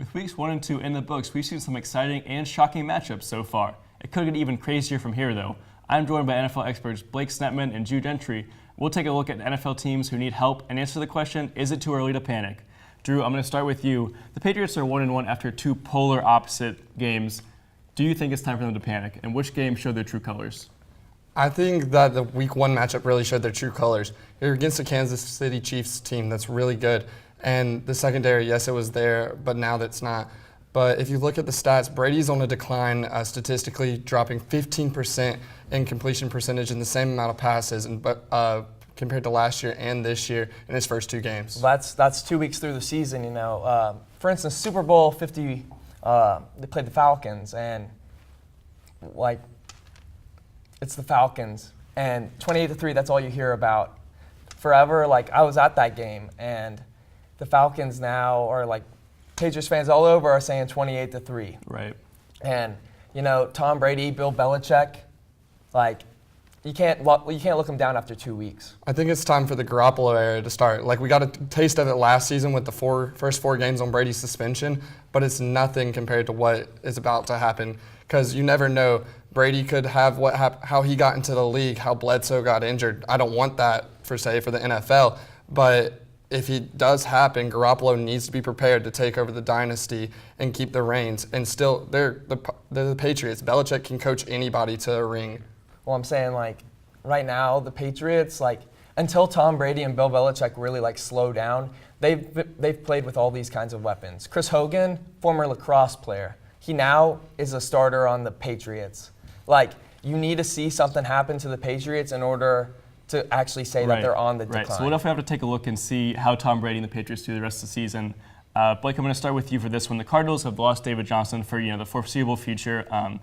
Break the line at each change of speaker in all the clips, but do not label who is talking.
With weeks 1 and 2 in the books, we've seen some exciting and shocking matchups so far. It could get even crazier from here, though. I'm joined by NFL experts Blake Snetman and Gentry. We'll take a look at NFL teams who need help and answer the question, is it too early to panic? Drew, I'm going to start with you. The Patriots are 1-1 after two polar opposite games. Do you think it's time for them to panic? And which game showed their true colors?
I think that the Week 1 matchup really showed their true colors. You're against the Kansas City Chiefs team that's really good. And the secondary, yes, it was there, but now that's not. But if you look at the stats, Brady's on a decline statistically, dropping 15% in completion percentage in the same amount of passes compared to last year and this year in his first two games.
That's 2 weeks through the season, you know. For instance, Super Bowl 50, they played the Falcons, and, it's the Falcons. And 28-3, that's all you hear about forever. I was at that game, and the Falcons now are Patriots fans all over are saying 28-3.
Right.
And Tom Brady, Bill Belichick, you can't look them down after 2 weeks.
I think it's time for the Garoppolo era to start. We got a taste of it last season with the first four games on Brady's suspension, but it's nothing compared to what is about to happen because you never know. Brady could have how he got into the league, how Bledsoe got injured. I don't want that for the NFL, but if it does happen, Garoppolo needs to be prepared to take over the dynasty and keep the reins. And still, they're the Patriots. Belichick can coach anybody to a ring.
Well, I'm saying, right now, the Patriots, until Tom Brady and Bill Belichick really, slow down, they've played with all these kinds of weapons. Chris Hogan, former lacrosse player, he now is a starter on the Patriots. You need to see something happen to the Patriots in order to actually say that they're on the decline.
Right, so we'll definitely have to take a look and see how Tom Brady and the Patriots do the rest of the season. Blake, I'm going to start with you for this one. The Cardinals have lost David Johnson for the foreseeable future, and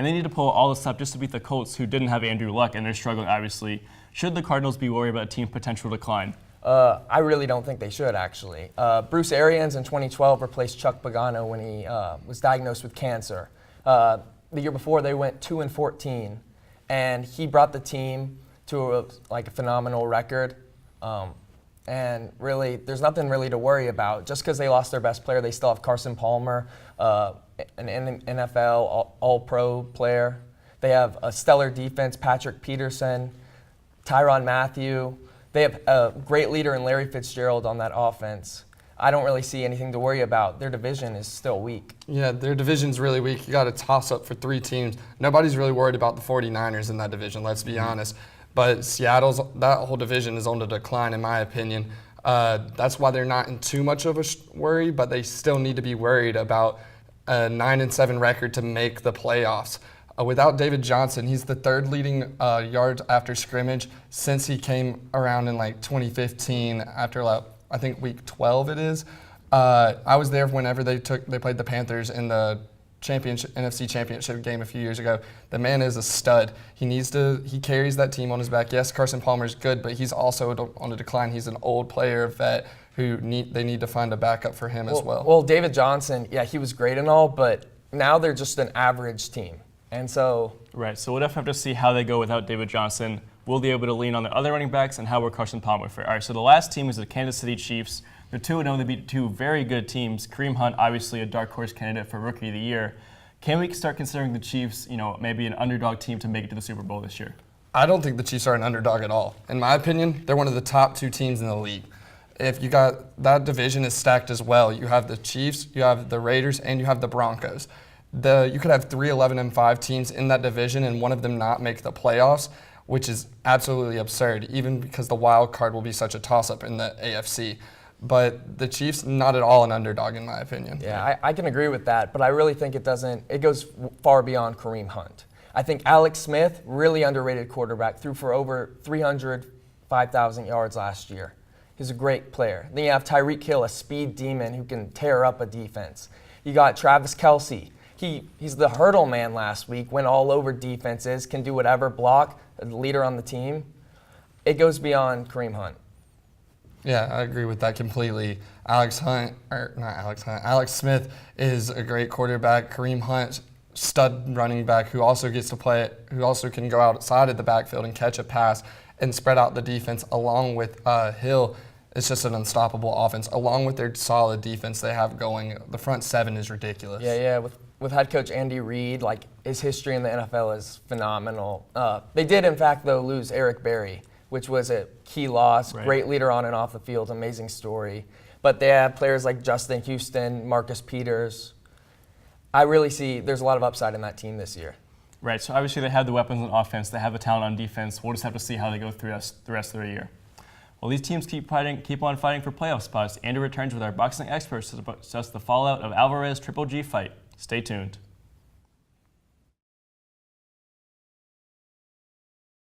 they need to pull all this up just to beat the Colts, who didn't have Andrew Luck, and they're struggling, obviously. Should the Cardinals be worried about a team's potential decline?
I really don't think they should, actually. Bruce Arians in 2012 replaced Chuck Pagano when he was diagnosed with cancer. The year before, they went 2-14, and he brought the team to a phenomenal record. And really, there's nothing really to worry about. Just because they lost their best player, they still have Carson Palmer, an NFL All-Pro player. They have a stellar defense, Patrick Peterson, Tyrann Mathieu. They have a great leader in Larry Fitzgerald on that offense. I don't really see anything to worry about. Their division is still weak.
Yeah, their division's really weak. You got a toss-up for three teams. Nobody's really worried about the 49ers in that division, let's be honest. But that whole division is on the decline, in my opinion. That's why they're not in too much of a worry, but they still need to be worried about a 9-7 record to make the playoffs. Without David Johnson, he's the third leading yards after scrimmage since he came around in 2015 after I think week 12 it is. I was there whenever they played the Panthers in the NFC Championship game a few years ago. The man is a stud. He carries that team on his back. Yes, Carson Palmer's good, but he's also on a decline. He's an old player, vet, who they need to find a backup for him as well.
Well, David Johnson, yeah, he was great and all, but now they're just an average team. And so...
Right, so we'll definitely have to see how they go without David Johnson. Will they be able to lean on their other running backs, and how will Carson Palmer fare? All right, so the last team is the Kansas City Chiefs. They're 2-0. They beat two very good teams. Kareem Hunt, obviously a dark horse candidate for Rookie of the Year. Can we start considering the Chiefs, maybe an underdog team to make it to the Super Bowl this year?
I don't think the Chiefs are an underdog at all. In my opinion, they're one of the top two teams in the league. If you got that division is stacked as well. You have the Chiefs, you have the Raiders, and you have the Broncos. You could have 3 11-5 teams in that division and one of them not make the playoffs, which is absolutely absurd, even because the wild card will be such a toss-up in the AFC. But the Chiefs, not at all an underdog in my opinion.
Yeah, I can agree with that, but I really think it goes far beyond Kareem Hunt. I think Alex Smith, really underrated quarterback, threw for over 305,000 yards last year. He's a great player. Then you have Tyreek Hill, a speed demon who can tear up a defense. You got Travis Kelce. He's the hurdle man last week, went all over defenses, can do whatever, block, a leader on the team. It goes beyond Kareem Hunt.
Yeah, I agree with that completely. Alex Smith is a great quarterback. Kareem Hunt, stud running back who also gets to play, who also can go outside of the backfield and catch a pass and spread out the defense along with Hill. it's just an unstoppable offense. Along with their solid defense they have going, the front seven is ridiculous.
Yeah. With head coach Andy Reid, like his history in the NFL is phenomenal. They did, in fact, though, lose Eric Berry, which was a key loss.
Right.
Great leader on and off the field, amazing story. But they have players like Justin Houston, Marcus Peters. I really see there's a lot of upside in that team this year.
Right, so obviously they have the weapons on offense, they have the talent on defense. We'll just have to see how they go through the rest of the year. Well, these teams keep on fighting for playoff spots. Andrew returns with our boxing experts to discuss the fallout of Alvarez Triple G fight. Stay tuned.